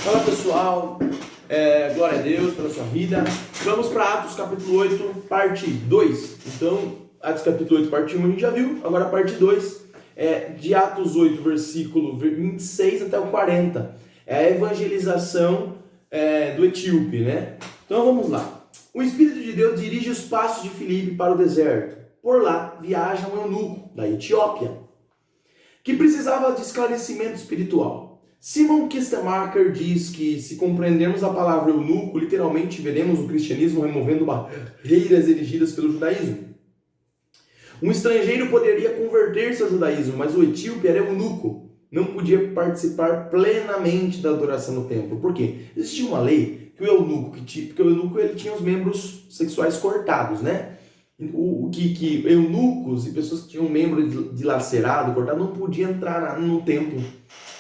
Fala pessoal, glória a Deus pela sua vida. Vamos para Atos capítulo 8, parte 2. Então, Atos capítulo 8, parte 1 a gente já viu, agora a parte 2 de Atos 8, versículo 26 até o 40. É a evangelização do etíope, né? Então vamos lá. O Espírito de Deus dirige os passos de Filipe para o deserto. Por lá viaja um eunuco da Etiópia, que precisava de esclarecimento espiritual. Simon Kistemaker diz que, se compreendermos a palavra eunuco, literalmente veremos o cristianismo removendo barreiras erigidas pelo judaísmo. Um estrangeiro poderia converter-se ao judaísmo, mas o etíope era eunuco, não podia participar plenamente da adoração no templo. Por quê? Existia uma lei que o eunuco, ele tinha os membros sexuais cortados, né? Que eunucos e pessoas que tinham um membro dilacerado, cortado, não podiam entrar no templo.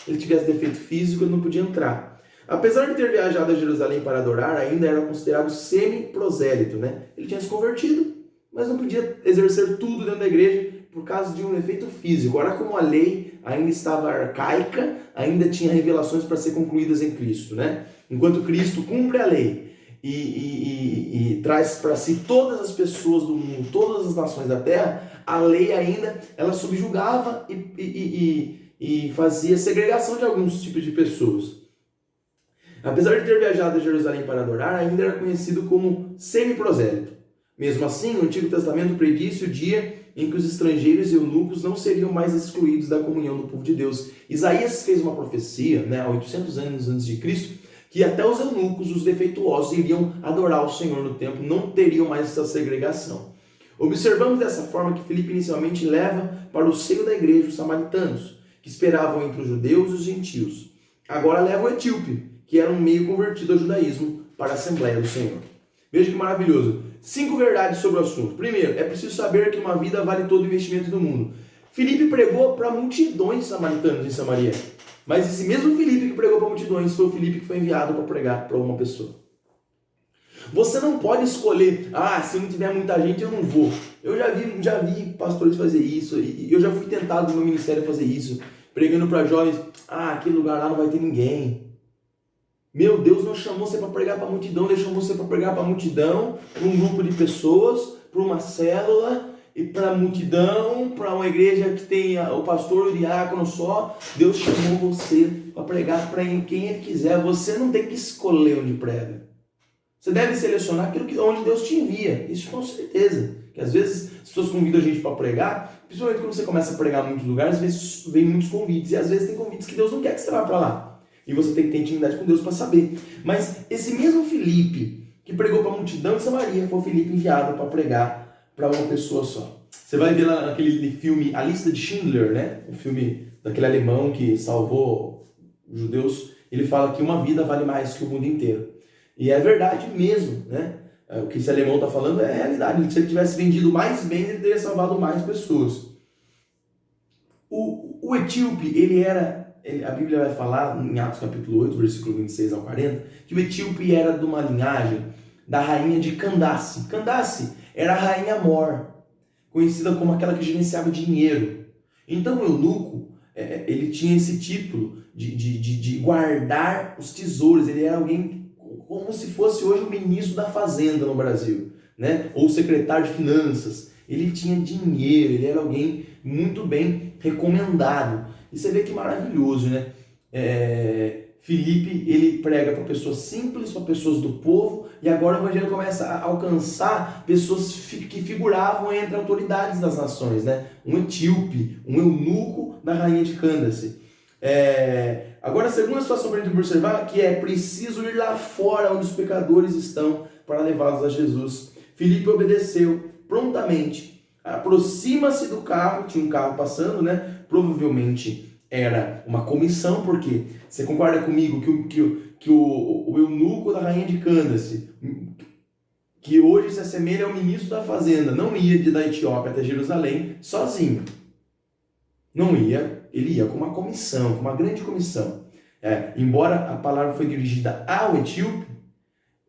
Ele tivesse defeito físico, ele não podia entrar. Apesar de ter viajado a Jerusalém para adorar, ainda era considerado semi-prosélito, né? Ele tinha se convertido, mas não podia exercer tudo dentro da igreja por causa de um defeito físico. Ora, como a lei ainda estava arcaica, ainda tinha revelações para ser concluídas em Cristo, né? Enquanto Cristo cumpre a lei e traz para si todas as pessoas do mundo, todas as nações da terra, a lei ainda, ela subjugava e fazia segregação de alguns tipos de pessoas. Apesar de ter viajado a Jerusalém para adorar, ainda era conhecido como semi-prosélito. Mesmo assim, o Antigo Testamento predisse o dia em que os estrangeiros e eunucos não seriam mais excluídos da comunhão do povo de Deus. Isaías fez uma profecia, há 800 anos antes de Cristo, que até os eunucos, os defeituosos, iriam adorar o Senhor no templo, não teriam mais essa segregação. Observamos dessa forma que Filipe inicialmente leva para o seio da igreja os samaritanos, que esperavam entre os judeus e os gentios. Agora leva o etíope, que era um meio convertido ao judaísmo, para a Assembleia do Senhor. Veja que maravilhoso. 5 verdades sobre o assunto. Primeiro, é preciso saber que uma vida vale todo o investimento do mundo. Filipe pregou para multidões de samaritanos em Samaria. Mas esse mesmo Filipe que pregou para multidões foi o Filipe que foi enviado para pregar para uma pessoa. Você não pode escolher, se não tiver muita gente eu não vou. Eu já vi pastores fazer isso, e eu já fui tentado no meu ministério fazer isso, pregando para jovens, aquele lugar lá não vai ter ninguém. Meu Deus não chamou você para pregar para a multidão, ele chamou você para pregar para a multidão, para um grupo de pessoas, para uma célula, e para a multidão, para uma igreja que tem o pastor e o diácono só. Deus chamou você para pregar para quem ele quiser. Você não tem que escolher onde prega. Você deve selecionar onde Deus te envia. Isso com certeza. Que às vezes as pessoas convidam a gente para pregar, principalmente quando você começa a pregar em muitos lugares, às vezes vem muitos convites. E às vezes tem convites que Deus não quer que você vá para lá. E você tem que ter intimidade com Deus para saber. Mas esse mesmo Filipe que pregou para a multidão de Samaria foi o Filipe enviado para pregar para uma pessoa só. Você vai ver lá naquele filme A Lista de Schindler, né? O filme daquele alemão que salvou os judeus. Ele fala que uma vida vale mais que o mundo inteiro. E é verdade mesmo, né? O que esse alemão está falando é a realidade. Se ele tivesse vendido mais bem, ele teria salvado mais pessoas. O etíope, a Bíblia vai falar em Atos capítulo 8, versículo 26 ao 40, que o etíope era de uma linhagem da rainha de Candace. Candace era a rainha Mor, conhecida como aquela que gerenciava dinheiro. Então o eunuco, ele tinha esse título de guardar os tesouros. Ele era alguém como se fosse hoje o ministro da Fazenda no Brasil, né? Ou o secretário de Finanças. Ele tinha dinheiro, ele era alguém muito bem recomendado. E você vê que maravilhoso, né? Filipe, ele prega para pessoas simples, para pessoas do povo, e agora o evangelho começa a alcançar pessoas que figuravam entre autoridades das nações, né? Um etíope, um eunuco da rainha de Candace. Agora a segunda situação para a gente observar que é preciso ir lá fora onde os pecadores estão para levá-los a Jesus. Filipe obedeceu prontamente, aproxima-se do carro, tinha um carro passando, né? Provavelmente era uma comissão, porque você concorda comigo que o eunuco da rainha de Candace, que hoje se assemelha ao ministro da Fazenda, não ia da Etiópia até Jerusalém sozinho. Não ia, ele ia com uma comissão, com uma grande comissão. Embora a palavra foi dirigida ao etíope,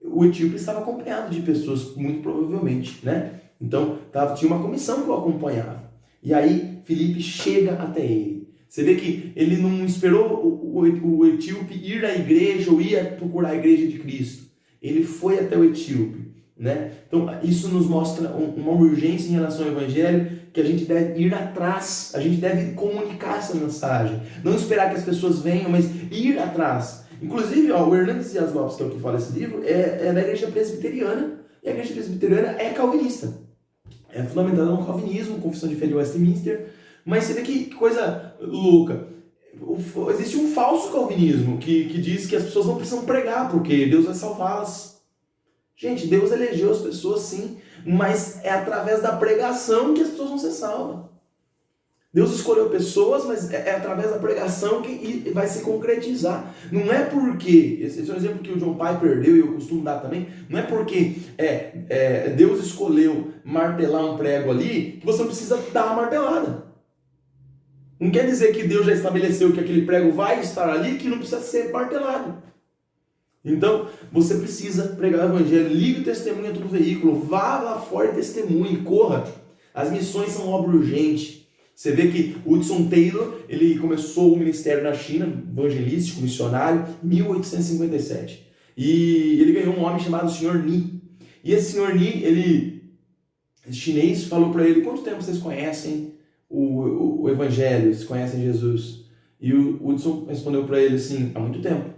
o etíope estava acompanhado de pessoas, muito provavelmente, né? Então tinha uma comissão que o acompanhava. E aí Filipe chega até ele. Você vê que ele não esperou o etíope ir à igreja ou ir procurar a igreja de Cristo. Ele foi até o etíope, né? Então, isso nos mostra uma urgência em relação ao evangelho, que a gente deve ir atrás, a gente deve comunicar essa mensagem. Não esperar que as pessoas venham, mas ir atrás. Inclusive, o Hernandes Dias Lopes, que é o que fala esse livro, é da igreja presbiteriana, e a igreja presbiteriana é calvinista. É fundamentada no calvinismo, Confissão de Fé de Westminster. Mas você vê que coisa louca. Existe um falso calvinismo que diz que as pessoas não precisam pregar, porque Deus vai salvá-las. Gente, Deus elegeu as pessoas sim, mas é através da pregação que as pessoas vão ser salvas. Deus escolheu pessoas, mas é através da pregação que vai se concretizar. Não é porque, esse é um exemplo que o John Piper deu e eu costumo dar também, não é porque Deus escolheu martelar um prego ali que você não precisa dar uma martelada. Não quer dizer que Deus já estabeleceu que aquele prego vai estar ali, que não precisa ser martelado. Então, você precisa pregar o evangelho, ligue o testemunho do veículo, vá lá fora e testemunhe, corra. As missões são obra urgente. Você vê que Hudson Taylor, ele começou o ministério na China, evangelístico, missionário, em 1857. E ele ganhou um homem chamado Sr. Ni. E esse Sr. Ni, esse chinês, falou para ele: quanto tempo vocês conhecem o evangelho, vocês conhecem Jesus? E o Hudson respondeu para ele assim: há muito tempo.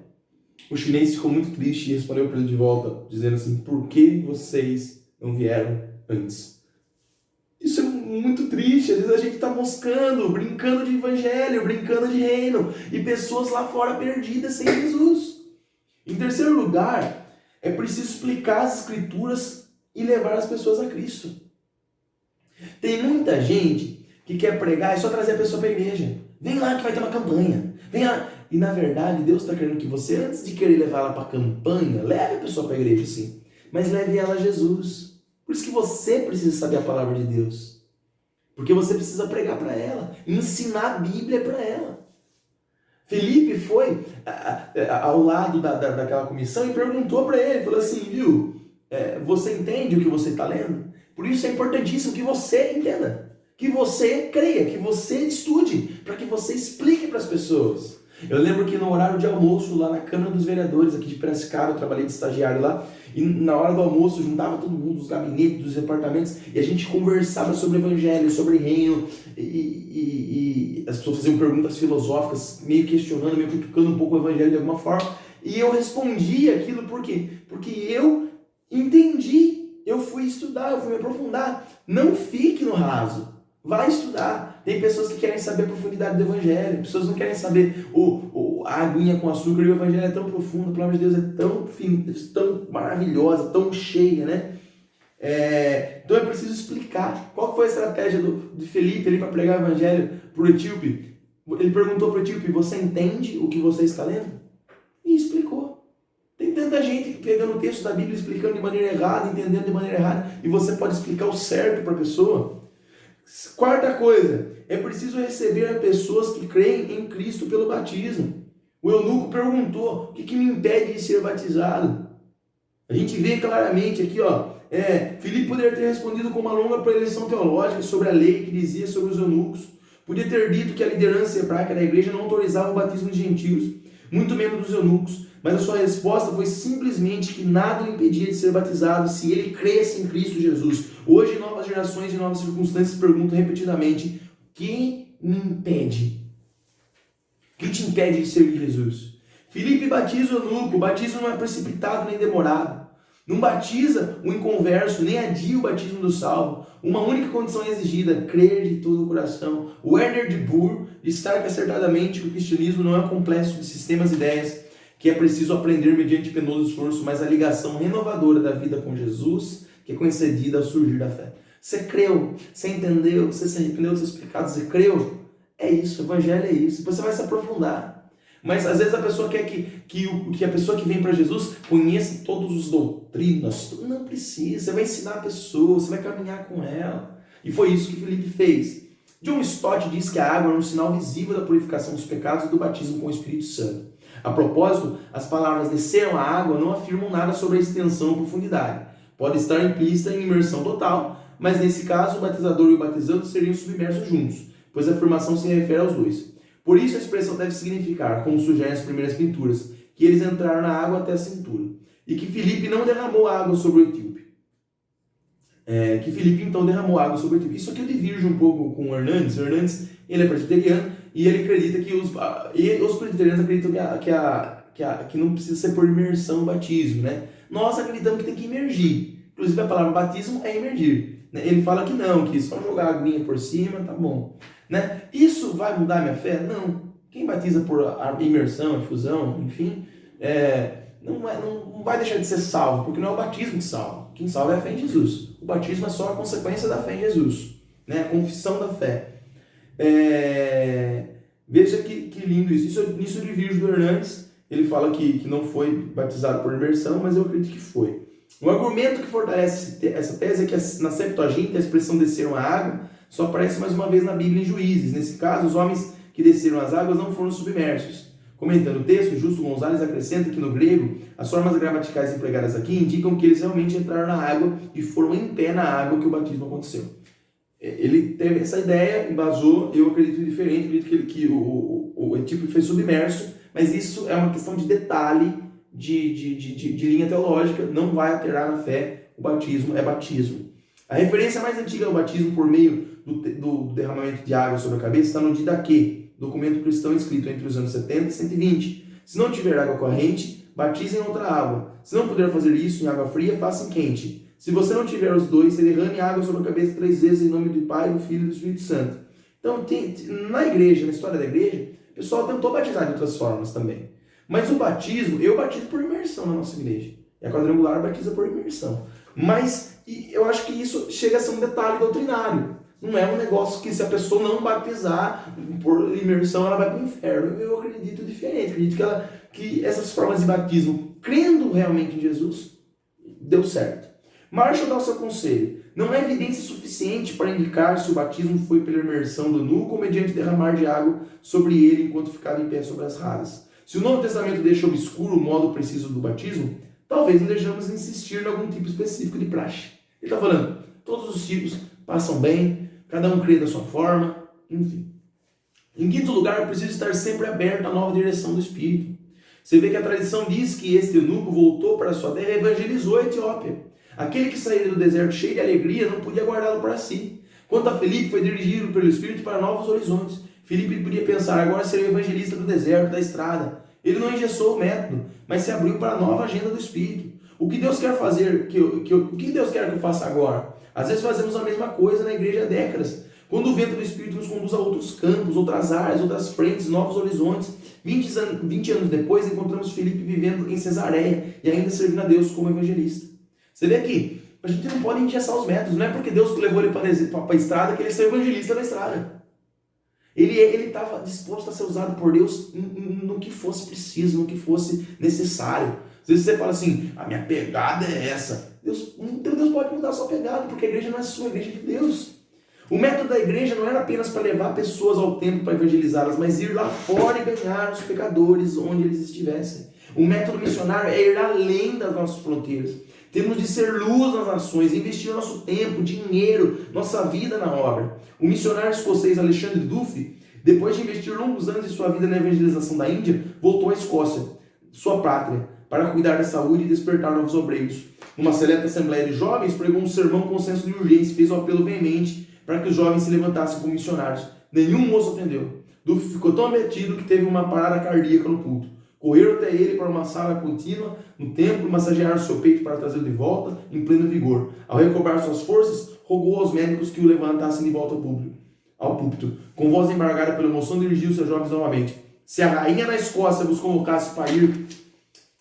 O chinês ficou muito triste e respondeu para ele de volta, dizendo assim: por que vocês não vieram antes? Isso é muito triste. Às vezes a gente está moscando, brincando de evangelho, brincando de reino, e pessoas lá fora perdidas sem Jesus. Em terceiro lugar, é preciso explicar as escrituras e levar as pessoas a Cristo. Tem muita gente que quer pregar e só trazer a pessoa para a igreja. Vem lá que vai ter uma campanha. Vem lá. E na verdade, Deus está querendo que você, antes de querer levar ela para a campanha, leve a pessoa para a igreja sim, mas leve ela a Jesus. Por isso que você precisa saber a palavra de Deus. Porque você precisa pregar para ela, ensinar a Bíblia para ela. Felipe foi ao lado daquela comissão e perguntou para ele, falou assim: viu, você entende o que você está lendo? Por isso é importantíssimo que você entenda, que você creia, que você estude, para que você explique para as pessoas. Eu lembro que no horário de almoço, lá na Câmara dos Vereadores, aqui de Piracicaba, eu trabalhei de estagiário lá, e na hora do almoço juntava todo mundo, dos gabinetes, dos departamentos, e a gente conversava sobre evangelho, sobre reino, e as pessoas faziam perguntas filosóficas, meio questionando, meio criticando um pouco o evangelho de alguma forma, e eu respondia aquilo, por quê? Porque eu entendi, eu fui estudar, eu fui me aprofundar. Não fique no raso. Vai estudar. Tem pessoas que querem saber a profundidade do evangelho, pessoas não querem saber a aguinha com açúcar, e o evangelho é tão profundo, a palavra de Deus é tão tão maravilhosa, tão cheia, né? Então é preciso explicar. Qual foi a estratégia de Felipe ali para pregar o evangelho para o etíope? Ele perguntou para o etíope: você entende o que você está lendo? E explicou. Tem tanta gente pegando o texto da Bíblia, explicando de maneira errada, entendendo de maneira errada, e você pode explicar o certo para a pessoa. Quarta coisa, é preciso receber pessoas que creem em Cristo pelo batismo. O eunuco perguntou: o que me impede de ser batizado? A gente vê claramente aqui, Filipe poderia ter respondido com uma longa preleção teológica sobre a lei que dizia sobre os eunucos. Podia ter dito que a liderança hebraica da igreja não autorizava o batismo de gentios, muito menos dos eunucos, mas a sua resposta foi simplesmente que nada o impedia de ser batizado se ele cresce em Cristo Jesus. Hoje, novas gerações e novas circunstâncias perguntam repetidamente: o que me impede? O que te impede de servir Jesus? Filipe batiza o eunuco. O batismo não é precipitado nem demorado. Não batiza o inconverso, nem adia o batismo do salvo. Uma única condição é exigida: crer de todo o coração. Werner de Boer destaca acertadamente que o cristianismo não é um complexo de sistemas e ideias que é preciso aprender mediante penoso esforço, mas a ligação renovadora da vida com Jesus, que é concedida ao surgir da fé. Você creu, você entendeu, você se arrependeu dos seus pecados, você creu? É isso, o evangelho é isso. Depois você vai se aprofundar. Mas às vezes a pessoa quer que a pessoa que vem para Jesus conheça todas as doutrinas. Não precisa, você vai ensinar a pessoa, você vai caminhar com ela. E foi isso que Felipe fez. John Stott diz que a água é um sinal visível da purificação dos pecados e do batismo com o Espírito Santo. A propósito, as palavras desceram à água não afirmam nada sobre a extensão ou profundidade. Pode estar implícita em imersão total, mas nesse caso o batizador e o batizando seriam submersos juntos, pois a afirmação se refere aos dois. Por isso a expressão deve significar, como sugerem as primeiras pinturas, que eles entraram na água até a cintura, e que Filipe não derramou água sobre o etíope. Que Filipe então derramou água sobre o etíope. Isso aqui eu divirjo um pouco com o Hernandes. O Hernandes, ele é presbiteriano, e ele acredita que os presbiterianos acreditam que não precisa ser por imersão o batismo, né? Nós acreditamos que tem que imergir. Inclusive a palavra batismo é imergir. Ele fala que não, que só jogar a aguinha por cima, tá bom. Né? Isso vai mudar minha fé? Não. Quem batiza por imersão, infusão, enfim, não vai deixar de ser salvo, porque não é o batismo que salva. Quem salva é a fé em Jesus. O batismo é só a consequência da fé em Jesus, né? A confissão da fé. Veja que lindo isso. Nisso eu divirjo do Hernandes. Ele fala que não foi batizado por imersão, mas eu acredito que foi. O argumento que fortalece essa tese é que na Septuaginta a expressão desceram a água só aparece mais uma vez na Bíblia em Juízes. Nesse caso, os homens que desceram as águas não foram submersos. Comentando o texto, Justo Gonzalez acrescenta que no grego, as formas gramaticais empregadas aqui indicam que eles realmente entraram na água e foram em pé na água que o batismo aconteceu. Ele teve essa ideia, embasou, eu acredito diferente, acredito que o etíope foi submerso, mas isso é uma questão de detalhe, de linha teológica, não vai alterar na fé, o batismo é batismo. A referência mais antiga ao batismo por meio do derramamento de água sobre a cabeça está no Didaquê, documento cristão escrito entre os anos 70 e 120. Se não tiver água corrente, batize em outra água. Se não puder fazer isso em água fria, faça em quente. Se você não tiver os dois, você derrame água sobre a cabeça 3 vezes em nome do Pai, do Filho e do Espírito Santo. Então, na igreja, na história da igreja, o pessoal tentou batizar de outras formas também. Mas o batismo, eu batizo por imersão na nossa igreja. E a quadrangular batiza por imersão. Mas eu acho que isso chega a ser um detalhe doutrinário. Não é um negócio que se a pessoa não batizar por imersão, ela vai para o inferno. Eu acredito diferente. Acredito que essas formas de batismo, crendo realmente em Jesus, deu certo. Marshall dá o seu conselho. Não é evidência suficiente para indicar se o batismo foi pela imersão do nuco ou mediante derramar de água sobre ele enquanto ficava em pé sobre as rasas. Se o Novo Testamento deixa obscuro o modo preciso do batismo, talvez não deixamos insistir em algum tipo específico de praxe. Ele está falando, todos os tipos passam bem, cada um crê da sua forma, enfim. Em quinto lugar, eu preciso estar sempre aberto à nova direção do Espírito. Você vê que a tradição diz que este eunuco voltou para a sua terra e evangelizou a Etiópia. Aquele que saíra do deserto cheio de alegria não podia guardá-lo para si. Quanto a Filipe, foi dirigido pelo Espírito para novos horizontes. Filipe podia pensar, agora serei o evangelista do deserto, da estrada. Ele não engessou o método, mas se abriu para a nova agenda do Espírito. O que Deus quer fazer, o que Deus quer que eu faça agora? Às vezes fazemos a mesma coisa na igreja há décadas. Quando o vento do Espírito nos conduz a outros campos, outras áreas, outras frentes, novos horizontes. 20 anos depois, encontramos Filipe vivendo em Cesareia e ainda servindo a Deus como evangelista. Você vê aqui, a gente não pode engessar os métodos. Não é porque Deus levou ele para a estrada que ele é evangelista da estrada. Ele estava disposto a ser usado por Deus no que fosse preciso, no que fosse necessário. Às vezes você fala assim, a minha pegada é essa. Deus pode mudar a sua pegada, porque a igreja não é sua, a igreja é de Deus. O método da igreja não era apenas para levar pessoas ao templo para evangelizá-las, mas ir lá fora e ganhar os pecadores onde eles estivessem. O método missionário é ir além das nossas fronteiras. Temos de ser luz nas nações, investir nosso tempo, dinheiro, nossa vida na obra. O missionário escocês Alexandre Duffy, depois de investir longos anos de sua vida na evangelização da Índia, voltou à Escócia, sua pátria, para cuidar da saúde e despertar novos obreiros. Numa seleta assembleia de jovens, pregou um sermão com senso de urgência e fez um apelo veemente para que os jovens se levantassem como missionários. Nenhum moço atendeu. Duffy ficou tão abatido que teve uma parada cardíaca no culto. Correram até ele para uma sala contínua no templo, massagearam seu peito para trazê-lo de volta em pleno vigor. Ao recobrar suas forças, rogou aos médicos que o levantassem de volta ao púlpito. Com voz embargada pela emoção, dirigiu-se aos jovens novamente. Se a rainha da Escócia vos convocasse para ir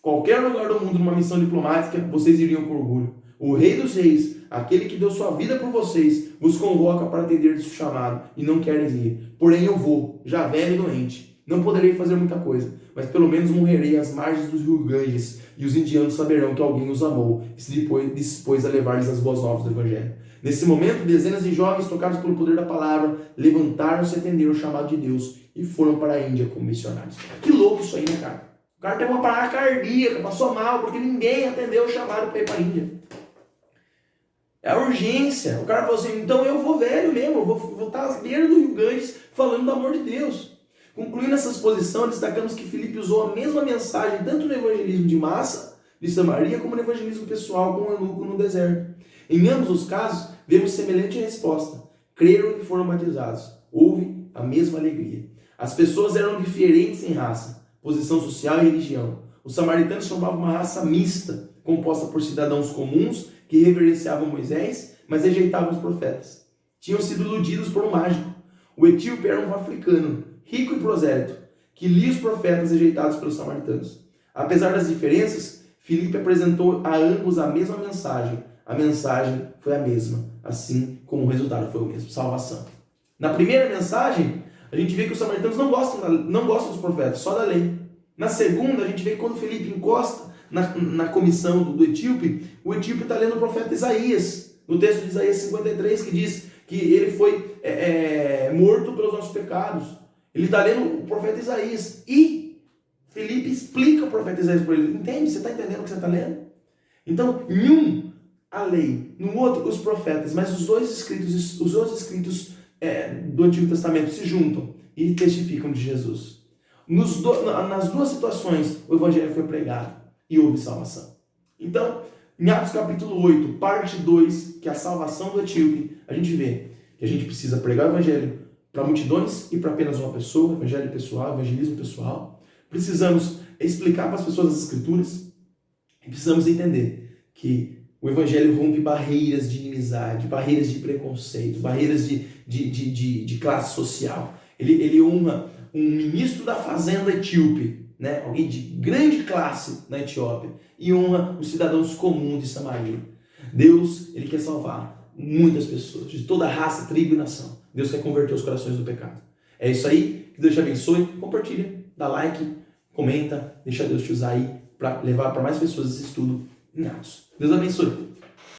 qualquer lugar do mundo numa missão diplomática, vocês iriam com orgulho. O Rei dos Reis, aquele que deu sua vida por vocês, vos convoca para atender de seu chamado e não queres ir. Porém eu vou, já velho e doente. Não poderei fazer muita coisa, mas pelo menos morrerei às margens dos rios Ganges, e os indianos saberão que alguém os amou e se dispôs a levar-lhes as boas novas do Evangelho. Nesse momento, dezenas de jovens, tocados pelo poder da palavra, levantaram-se e atenderam o chamado de Deus e foram para a Índia como missionários. Que louco isso aí, né, cara? O cara teve uma parada cardíaca, passou mal, porque ninguém atendeu o chamado para ir para a Índia. É a urgência. O cara falou assim, então eu vou velho mesmo, eu vou estar às beiras do Rio Ganges falando do amor de Deus. Concluindo essa exposição, destacamos que Filipe usou a mesma mensagem tanto no evangelismo de massa de Samaria como no evangelismo pessoal com o eunuco no deserto. Em ambos os casos, vemos semelhante resposta. Creram e foram batizados. Houve a mesma alegria. As pessoas eram diferentes em raça, posição social e religião. Os samaritanos formavam uma raça mista, composta por cidadãos comuns que reverenciavam Moisés, mas rejeitavam os profetas. Tinham sido iludidos por um mágico. O etíope era um africano, rico e prosélito, que lia os profetas rejeitados pelos samaritanos. Apesar das diferenças, Filipe apresentou a ambos a mesma mensagem. A mensagem foi a mesma, assim como o resultado foi o mesmo, salvação. Na primeira mensagem, a gente vê que os samaritanos não gostam dos profetas, só da lei. Na segunda, a gente vê que quando Filipe encosta na comissão do etíope, o etíope está lendo o profeta Isaías, no texto de Isaías 53, que diz que ele foi morto pelos nossos pecados. Ele está lendo o profeta Isaías e Filipe explica o profeta Isaías para ele. Entende? Você está entendendo o que você está lendo? Então, em um, a lei, no outro, os profetas, mas os dois escritos do Antigo Testamento se juntam e testificam de Jesus. Nas duas situações, o evangelho foi pregado e houve salvação. Então, em Atos capítulo 8, parte 2, que é a salvação do etíope, a gente vê que a gente precisa pregar o evangelho para multidões e para apenas uma pessoa, evangelho pessoal, evangelismo pessoal. Precisamos explicar para as pessoas as escrituras e precisamos entender que o evangelho rompe barreiras de inimizade, barreiras de preconceito, barreiras de classe social. Ele honra um ministro da fazenda etíope, né? Alguém de grande classe na Etiópia, e honra os cidadãos comuns de Samaria. Deus, ele quer salvar muitas pessoas, de toda raça, tribo e nação. Deus quer converter os corações do pecado. É isso aí, que Deus te abençoe, compartilha, dá like, comenta, deixa Deus te usar aí para levar para mais pessoas esse estudo em Atos. Deus abençoe.